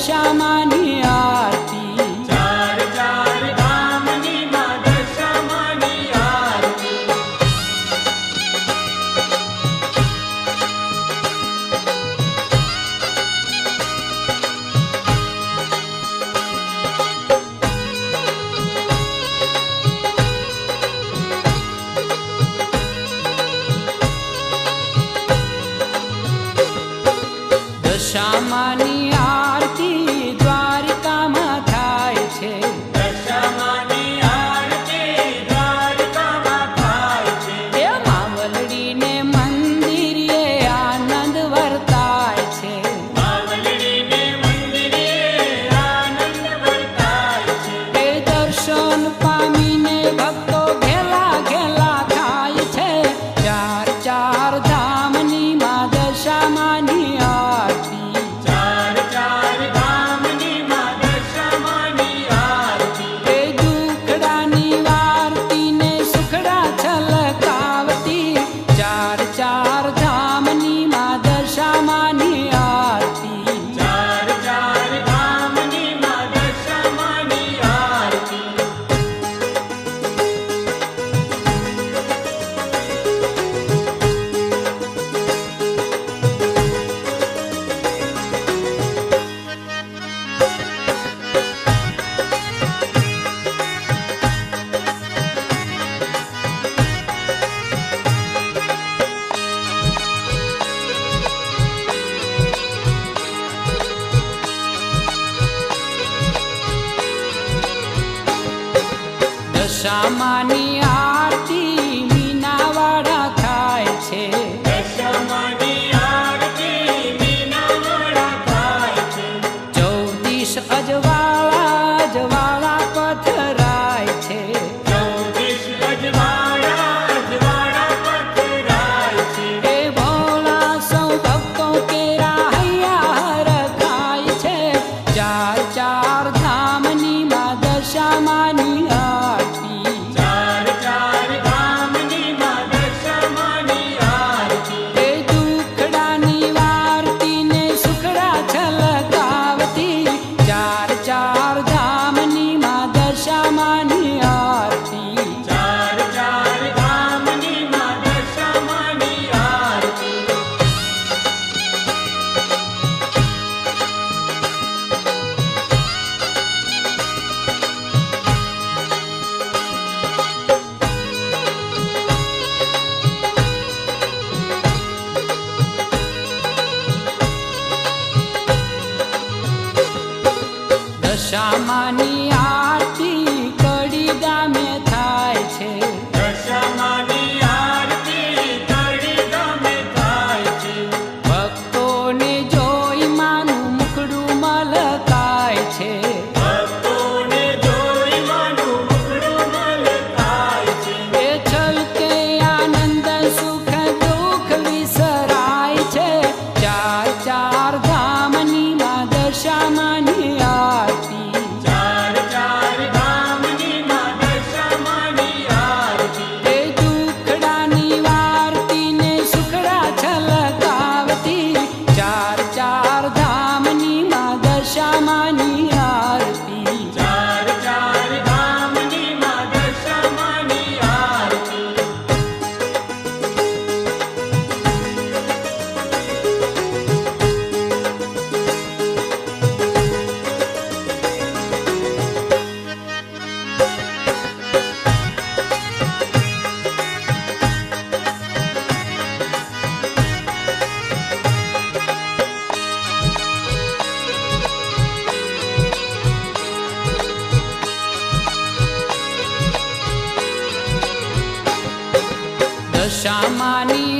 દશામાની આરતી ચાર ચાર ધામની માં દશામાની આરતી દશામાની આરતી દ્વારિકામાં થાય છે દશામાની આરતી દ્વારિકામાં થાય છે એ માવલડીને મંદિરે આનંદ વર્તાય છે માવલડીને મંદિરે આનંદ વર્તાય છે એ દર્શન પામીને ભક્તો ઘેલા ઘેલા થાય છે ચાર ચાર ધામની માં દશામાની આરતી ચાર ચાર ધામની માં દશામાની આરતી એ દુખડાની વારતી ને સુખડા છલકાવતી ચાર ચાર ધામની માં દશામાની આરતી ચાર ચાર ધામની માં દશામાની આરતી દશામાની આરતી મીનાવાડા થાય છે દશામાની આરતી મીનાવાડા થાય છે ચૌદીસ અજવાળા જવાળા પથરાય છે ચૌદીસ અજવાળા પથરાય છે એ ભોળા સૌ ભક્તો કેરા હૈયા હરખાય છે ચાર ચાર ધામની માં દશામાની આરતી ચાર ચાર ધામની માં દશામાની આરતી એ દુખડાની વારતી ને સુખડા છલકાવતી ચાર ચાર ધામની માં દશામાની આરતી ચાર ચાર ધામની માં દશામાની આરતી દશામાની આરતી કડી ગામે થાય છે દશામાની આરતી કડી ગામે થાય છે ભક્તોને જોઈ માનું મુખડું મલકાય છે ભક્તોને જોઈ માનું મુખડું મલકાય છે એ છલકે આનંદ સુખ દુઃખ વિસરાય છે ચાર ચાર ધામની માં દશામાની આરતી ચાર ચાર ધામની માં દશામાની આરતી એ દુખડાની વારતી ને સુખડા છલકાવતી ચાર ચાર ધામની માં દશામાની આરતી ચાર ચાર ધામની માં દશામાની આરતી દશામાની